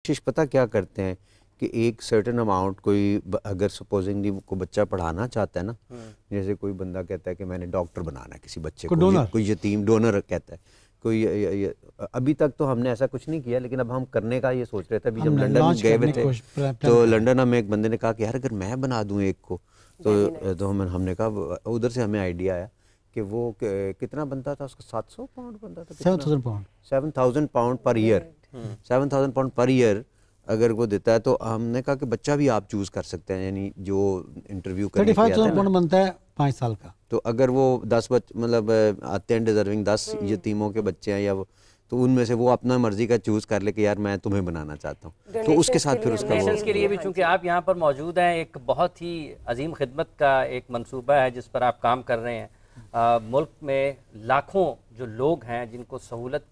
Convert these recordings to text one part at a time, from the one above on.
कोशिश पता क्या करते हैं कि एक सर्टेन अमाउंट कोई अगर सपोजिंगली को बच्चा पढ़ाना चाहता है ना, जैसे कोई बंदा कहता है कि मैंने डॉक्टर बनाना है किसी बच्चे को, कोई यतीम डोनर कहता है कोई अभी तक तो हमने ऐसा कुछ नहीं किया, लेकिन अब हम करने का ये सोच रहे थे। अभी जब लंदन गए हुए थे तो लंदन में एक बंदे ने कहा कि यार अगर मैं बना दूं एक को तो हमने कहा, उधर से हमें आइडिया आया कि वो कितना बनता था उसका, 700 पाउंड बनता था, 7,000 pound per year, 7,000 pound per year अगर वो देता है। तो हमने कहा कि बच्चा भी आप चूज कर सकते हैं, यानी जो इंटरव्यू करने 35,000 पाउंड बनता है 5 साल का। तो अगर वो 10 मतलब आते हैं डिजर्विंग 10 यतीमों के बच्चे हैं या वो, तो उनमें से वो अपना मर्जी का चूज कर ले कि यार मैं तुम्हें बनाना चाहता हूँ, तो उसके साथ फिर उसका वो के लिए भी, चूंकि आप यहाँ पर मौजूद हैं, एक बहुत ही अजीम खिदमत का एक मंसूबा है जिस पर आप काम कर रहे हैं। मुल्क में लाखों जो लोग हैं जिनको सहूलत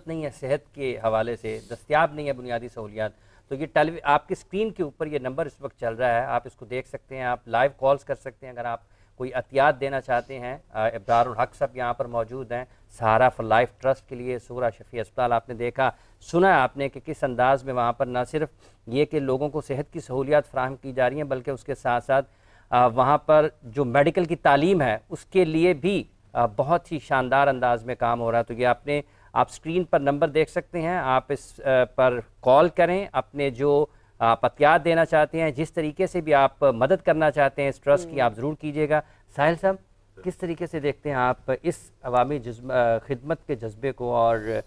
नहीं है, सेहत के हवाले से दस्तयाब नहीं है बुनियादी सहूलियात, तो ये आपकी स्क्रीन के ऊपर ये नंबर इस वक्त चल रहा है, आप इसको देख सकते हैं, आप लाइव कॉल्स कर सकते हैं अगर आप कोई अतियात देना चाहते हैं। इब्रारुल हक साहब यहाँ पर मौजूद हैं, सहारा फॉर लाइफ ट्रस्ट के लिए। सूरा शफी अस्पताल आपने देखा सुना आपने कि किस अंदाज में वहाँ पर न सिर्फ ये कि लोगों को सेहत की सहूलियात फराहम की जा रही हैं, बल्कि उसके साथ साथ वहाँ पर जो मेडिकल की तालीम है उसके लिए भी बहुत ही शानदार अंदाज में काम हो रहा है। तो ये आप स्क्रीन पर नंबर देख सकते हैं, आप इस पर कॉल करें, अपने जो आप अतियात देना चाहते हैं, जिस तरीके से भी आप मदद करना चाहते हैं इस ट्रस्ट की, आप ज़रूर कीजिएगा। साहिल साहब, किस तरीके से देखते हैं आप इस अवामी खिदमत के जज्बे को, और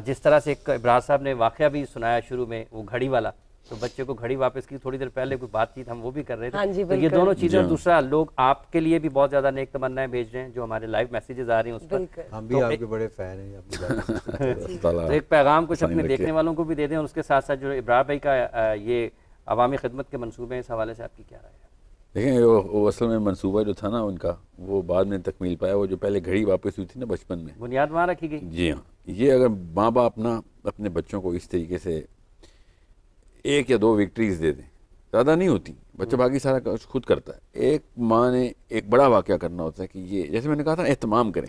जिस तरह से एक इब्रार साहब ने वाक़या भी सुनाया शुरू में, वो घड़ी वाला, तो बच्चे को घड़ी वापस की, थोड़ी देर पहले कोई बातचीत हम वो भी कर रहे थे। हाँ जी, तो ये दोनों चीज़ें, दूसरा लोग आपके लिए भी बहुत ज़्यादा नेक तमन्नाएं भेज रहे हैं, जो हमारे लाइव मैसेजेस आ रही हैं उस पर, हम भी आपके बड़े फैन हैं। तो एक पैगाम कुछ अपने देखने वालों को भी दे दें, और उसके साथ साथ जो इब्रार भाई का ये अवामी खिदमत के मंसूबे हैं, इस हवाले से आपकी क्या राय है? देखें, वो असल में मंसूबा जो था ना उनका, वो बाद में तकमील पाया। वो जो पहले घड़ी वापस हुई थी ना बचपन में, बुनियाद वहाँ रखी गई। जी हाँ, ये अगर माँ बाप ना अपने बच्चों को इस तरीके से 1 या 2 विक्ट्रीज दे दें, ज़्यादा नहीं होती, बच्चा बाकी सारा खुद करता है। एक माँ ने एक बड़ा वाक़या करना होता है कि ये, जैसे मैंने कहा था, एहतमाम करें।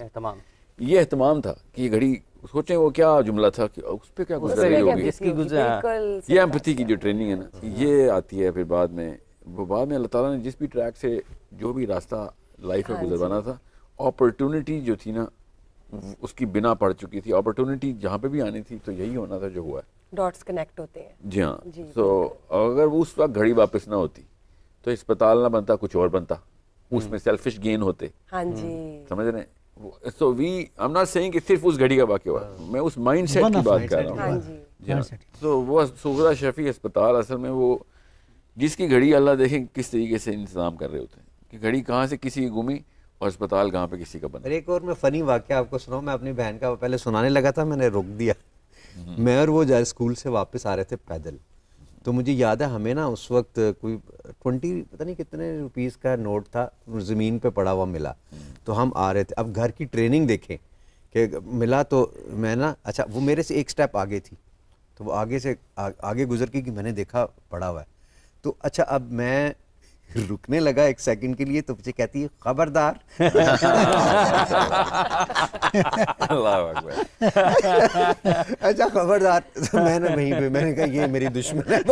ये एहतमाम था कि ये घड़ी, सोचें वो क्या जुमला था कि उस पर क्या गुजर रही होगी, ये एम्पैथी की जो ट्रेनिंग है ना, ये आती है फिर बाद में। वो बाद में अल्लाह ताला ने जिस भी ट्रैक से जो भी रास्ता लाइफ में गुजरवाना था, अपॉर्चुनिटी जो थी ना उसकी बिना पड़ चुकी थी। अपॉर्चुनिटी जहाँ पे भी आनी थी तो यही होना था जो हुआ है, डॉट्स कनेक्ट होते हैं। जी हाँ। तो अगर वो उस वक्त घड़ी वापस ना होती तो अस्पताल ना बनता, कुछ और बनता, उसमें सेल्फिश गेन होते। हाँ जी, समझ रहे हैं? So we, I am not saying कि सिर्फ उस घड़ी का वाक़या हुआ, मैं उस माइंडसेट की बात कर रहा हूँ। जी हाँ। तो वो सूरा शफी अस्पताल असल में वो जिसकी घड़ी अल्लाह देखें किस तरीके से इंतजाम कर रहे होते हैं कि घड़ी कहाँ से किसी की गुमी और अस्पताल कहाँ पे किसी का बना। एक और मैं फ़नी वाक़या आपको सुनाऊँ। मैं अपनी बहन का पहले सुनाने लगा था, मैंने रोक दिया। मैं और वो जाए स्कूल से वापस आ रहे थे पैदल, तो मुझे याद है हमें ना उस वक्त कोई 20 पता नहीं कितने रुपीस का नोट था, ज़मीन पे पड़ा हुआ मिला। तो हम आ रहे थे, अब घर की ट्रेनिंग देखें कि मिला, तो मैं ना, अच्छा वो मेरे से एक स्टेप आगे थी, तो वो आगे से आगे गुजर के कि मैंने देखा पड़ा हुआ है। तो अच्छा अब मैं रुकने लगा 1 सेकंड के लिए, तो मुझे कहती है खबरदार। अच्छा खबरदार। तो मैंने वहीं पे मैंने कहा ये मेरी दुश्मन है।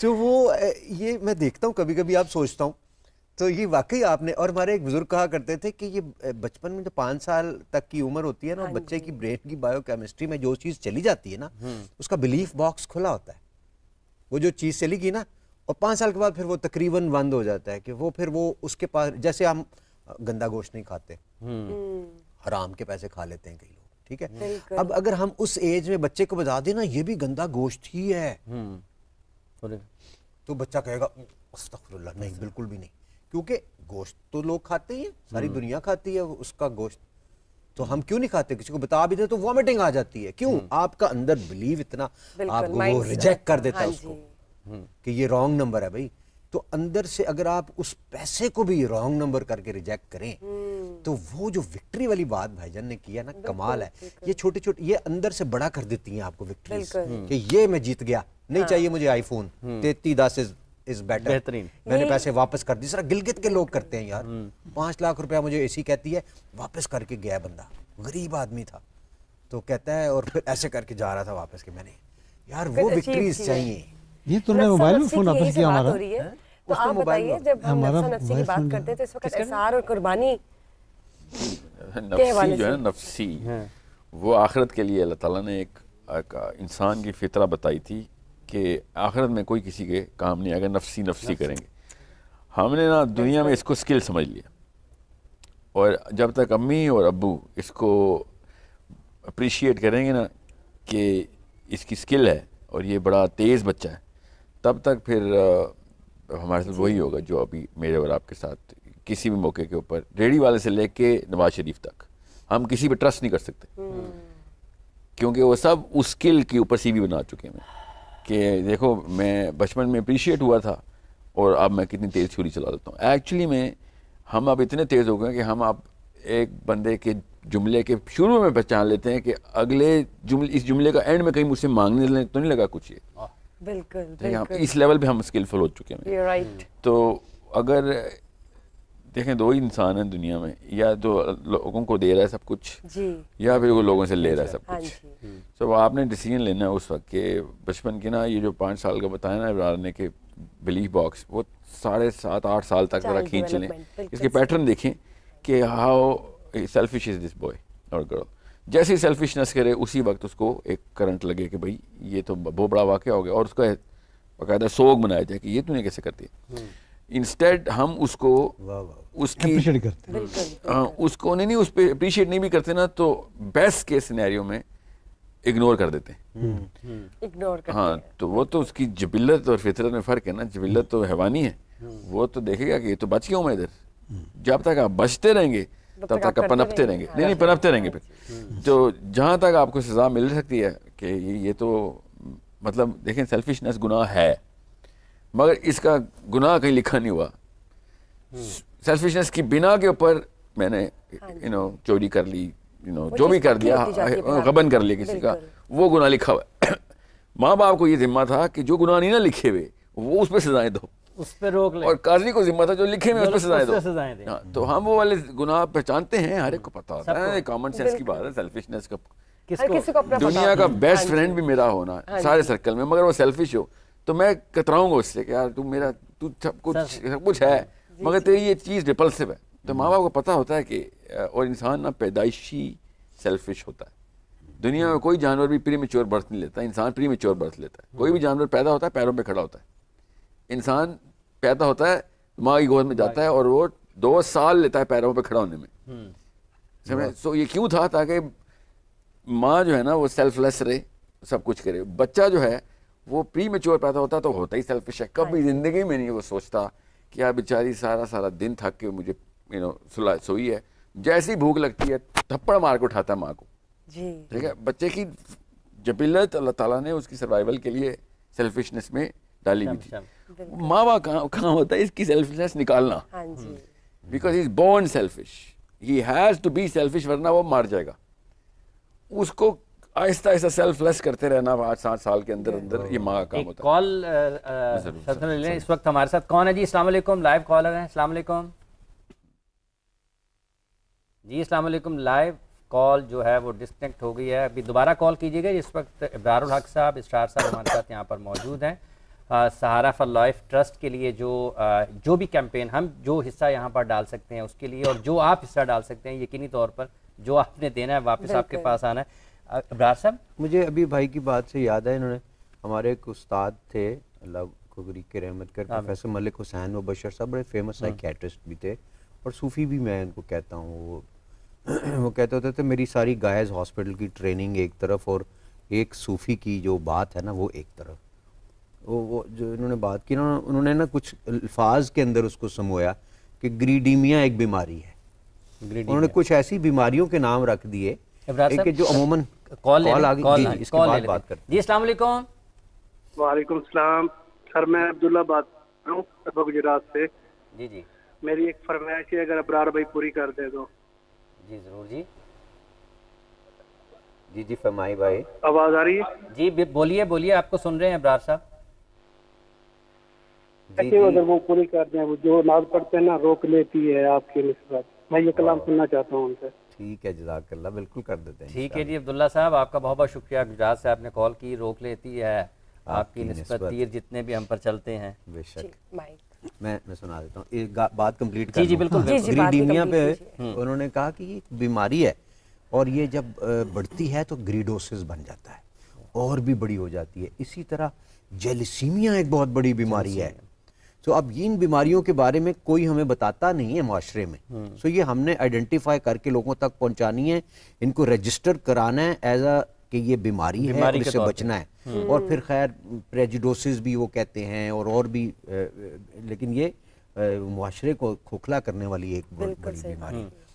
तो वो ये मैं देखता हूँ कभी कभी, आप सोचता हूँ, तो ये वाकई आपने, और हमारे एक बुजुर्ग कहा करते थे कि ये बचपन में जो 5 साल तक की उम्र होती है ना, बच्चे की ब्रेन की बायोकेमिस्ट्री में जो चीज़ चली जाती है ना, उसका बिलीफ बॉक्स खुला होता है। वो जो चीज़ चली गई ना, और 5 साल के बाद फिर वो तकरीबन बंद हो जाता है कि वो फिर वो उसके पास, जैसे हम गंदा गोश्त नहीं खाते, हराम के पैसे खा लेते हैं कई लोग, ठीक है। अब अगर हम उस एज में बच्चे को बता दें ना ये भी गंदा गोश्त ही है, तो बच्चा कहेगा अस्तगफिरुल्लाह, नहीं बिल्कुल भी नहीं, क्योंकि गोश्त तो लोग खाते ही हैं, सारी दुनिया खाती है उसका गोश्त, तो हम क्यों नहीं खाते? किसी को बता भी दे तो वॉमिटिंग आ जाती है। क्यों? आपका अंदर बिलीव इतना आपको वो रिजेक्ट कर देता है उसको कि ये रॉन्ग नंबर है भाई। तो अंदर से अगर आप उस पैसे को भी रॉन्ग नंबर करके रिजेक्ट करें, तो वो जो विक्ट्री वाली बात भाईजान ने किया ना, कमाल है। ये छोटे छोटे ये अंदर से बड़ा कर देती हैं आपको विक्ट्री, कि ये मैं जीत गया, नहीं चाहिए मुझे आईफोन 3310 इज बेटर, बेहतरीन, मैंने पैसे वापस कर दिए। सर गिलगित के लोग करते हैं यार, 5 लाख रुपया मुझे एसी कहती है, वापस करके गया बंदा, गरीब आदमी था, तो कहता है, और फिर ऐसे करके जा रहा था वापस कि मैंने यार वो विक्ट्रीज चाहिए। ये तुमने मोबाइल में फोन वापस किया हमारा? तो आप बताइए, जब हम नफ्सा नफ्सी की बात करते हैं तो इस वक्त एसार और कुर्बानी नफ्सी जो है ना, नफ्सी वो आखिरत के लिए अल्लाह ताला ने एक इंसान की फितरा बताई थी कि आखिरत में कोई किसी के काम नहीं आएगा नफ्सी नफ्सी करेंगे। हमने ना दुनिया में इसको स्किल समझ लिया, और जब तक अम्मी और अब्बू इसको अप्रिशिएट करेंगे ना कि इसकी स्किल है और ये बड़ा तेज़ बच्चा है, तब तक फिर हमारे साथ वही होगा जो अभी मेरे और आपके साथ किसी भी मौके के ऊपर, रेडी वाले से लेके नवाज शरीफ तक, हम किसी पे ट्रस्ट नहीं कर सकते क्योंकि वो सब उस स्किल के ऊपर सीवी बना चुके हैं कि देखो मैं बचपन में अप्रिशिएट हुआ था और अब मैं कितनी तेज़ छुरी चला लेता हूँ। एक्चुअली में हम अब इतने तेज़ हो गए कि हम अब एक बंदे के जुमले के शुरू में पहचान लेते हैं कि अगले जुमले, इस जुमले का एंड में कहीं मुझसे मांगने तो नहीं लगा कुछ ये। बिल्कुल, बिल्कुल। इस लेवल पे हम स्किलफुल हो चुके हैं। राइट। तो अगर देखें दो ही इंसान हैं दुनिया में, या तो लोगों को दे रहा है सब कुछ जी, या फिर वो लोगों से ले रहा है सब हाँ कुछ। जी। तो आपने डिसीजन लेना है उस वक्त के बचपन के ना, ये जो 5 साल का बताया ना इब्रार ने कि बिलीफ बॉक्स, वो 7.5-8 साल तक जरा खींच लें, इसके पैटर्न देखें कि how selfish is this boy और गर्ल। जैसे ही सेल्फिशनेस करे उसी वक्त उसको एक करंट लगे कि भाई ये तो बहुत बड़ा वाक़या हो गया, और उसका बाकायदा सोग मनाया जाए कि ये तूने कैसे करती है। इंस्टेड हम उसको उसकी अप्रिशिएट करते हैं। उसको नहीं उस पर अप्रिशिएट नहीं भी करते ना, तो बेस्ट केस सिनेरियो में इग्नोर कर देते हैं। इग्नोर करते हाँ, हैं। तो वो तो उसकी जबिल्लत और फितरत में फ़र्क है ना। जबिल्लत तो हैवानी है, वो तो देखेगा कि ये तो बच गया हूँ मैं इधर। जब तक आप बचते रहेंगे तब तक आप पनपते रहेंगे। नहीं पनपते रहेंगे फिर। तो जहाँ तक आपको सज़ा मिल सकती है कि ये तो मतलब देखें, सेल्फिशनेस गुनाह है, मगर इसका गुनाह कहीं लिखा नहीं हुआ। सेल्फिशनेस की बिना के ऊपर मैंने चोरी कर ली, जो भी कर दिया, गबन कर लिया किसी का, वो गुनाह लिखा हुआ है। माँ बाप को ये जिम्मा था कि जो गुनाह नहीं ना लिखे हुए वो उस पर सजाएं दो, उस पर रोक ले, और काजी को जिम्मा था जो लिखे हुए उस पर सजाएं दो। सजाएं दे। हाँ, तो हम वो वाले गुनाह पहचानते हैं, हर एक को पता होता है, कॉमन सेंस की बात है। सेल्फिशनेस का किसी को अपना दुनिया का बेस्ट फ्रेंड भी मेरा होना सारे सर्कल में, मगर वो सेल्फिश हो तो मैं कतराऊंगा उससे कि यार तू सब कुछ है, मगर तेरी ये चीज़ रिपल्सिव है। तो माँ बाप को पता होता है कि, और इंसान ना पैदाइशी सेल्फिश होता है। दुनिया में कोई जानवर भी प्रीमेच्योर बर्थ नहीं लेता, इंसान प्रीमेच्योर बर्थ लेता है। कोई भी जानवर पैदा होता है पैरों पे खड़ा होता है, इंसान पैदा होता है माँ की गोद में जाता है और वो 2 साल लेता है पैरों पे खड़ा होने में। सो ये क्यों था? ताकि माँ जो है ना वो सेल्फलेस रहे, सब कुछ करे। बच्चा जो है वो प्रीमेच्योर पैदा होता तो होता ही सेल्फिश है। कभी जिंदगी में नहीं वो सोचता कि यार बेचारी सारा दिन थक के मुझे सोई है, जैसी भूख लगती है थप्पड़ मार के उठाता है माँ को। ठीक है, बच्चे की जबिल्लत अल्लाह ताला ने उसकी सर्वाइवल के लिए सेल्फिशनेस में डाली हुई थी। माँ बाप कहाँ होता है इसकी सेल्फिशनेस निकालना, because he is born selfish, he has to be selfish, वरना वो मार जाएगा। उसको आहिस्ता आहिस्ता सेल्फलेस करते रहना 8-7 साल के अंदर अंदर, ये माँ का काम होता है। कॉल इस वक्त हमारे साथ कौन है जी? अस्सलाम वालेकुम, लाइव कॉलर हैं। अस्सलाम वालेकुम जी, अस्सलाम वालेकुम। लाइव कॉल जो है वो डिस्कनेक्ट हो गई है, अभी दोबारा कॉल कीजिएगा। इस वक्त इब्रारुल हक साहब, स्टार साहब हमारे साथ यहाँ पर मौजूद हैं। सहारा फॉर लाइफ ट्रस्ट के लिए जो भी कैंपेन हम जो हिस्सा यहाँ पर डाल सकते हैं उसके लिए, और जो आप हिस्सा डाल सकते हैं यकीनी तौर पर जो आपने देना है वापस आपके पास आना है। इब्रार साहब, मुझे अभी भाई की बात से याद है, इन्होंने हमारे एक उस्ताद थे, अल्लाह को गरीब के रहमत कर, प्रोफेसर मलिक हुसैन मुबशर साहब, बड़े फेमस साइकियाट्रिस्ट भी थे और सूफ़ी भी मैं उनको कहता हूँ। वो कहते होते थे मेरी सारी गायज़ हॉस्पिटल की ट्रेनिंग एक तरफ और एक सूफ़ी की जो बात है ना वो एक तरफ। वो जो इन्होंने बात की ना, उन्होंने ना कुछ अल्फाज के अंदर उसको समोया कि ग्रीडीमिया एक बीमारी है। उन्होंने कुछ ऐसी बीमारियों के नाम रख दिए कि जो अमूमन कॉल आ गई, इसके बाद बात करते हैं। जी अस्सलाम वालेकुम। वालेकुम सलाम सर, मैं अब्दुल्ला बात कर रहा हूँ गुजरात से। जी मेरी एक फरमाइश है, अगर अब्रार भाई पूरी कर दे तो। जी जरूर जी। जी फरमाई भाई। आवाज आ रही है? जी बोलिए, आपको सुन रहे हैं इब्रार साहब। अगर वो पूरी कर दें, वो जो नाज पढ़ते हैं ना रोक लेती है आपकी निस्बत, मैं ये कलाम सुनना चाहता हूँ उनसे। ठीक है, जज़ाकल्लाह, बिल्कुल कर देते हैं। ठीक है जी अब्दुल्ला साहब, आपका बहुत बहुत शुक्रिया। गुजरात से आपने कॉल की, रोक लेती है आपकी निस्बत तीर जितने भी हम पर चलते हैं। बेशक। माइक मैं सुना देता हूँ, एक बात कंप्लीट कर जी जी लूँ। बिल्कुल बिल्कुल। ग्रीडीमिया पे उन्होंने कहा कि ये बीमारी है और ये जब बढ़ती है तो ग्रीडोसिस बन जाता है और भी बड़ी हो जाती है। इसी तरह जेलिसीमिया एक बहुत बड़ी बीमारी है। तो अब इन बीमारियों के बारे में कोई हमें बताता नहीं है माशरे में, सो ये हमने आइडेंटिफाई करके लोगों तक पहुंचानी है, इनको रजिस्टर कराना है एज अ कि ये बीमारी है और इससे बचना है। और फिर खैर प्रेजुडिस भी वो कहते हैं और भी लेकिन ये मुआशरे को खोखला करने वाली एक बहुत बड़ी बीमारी है।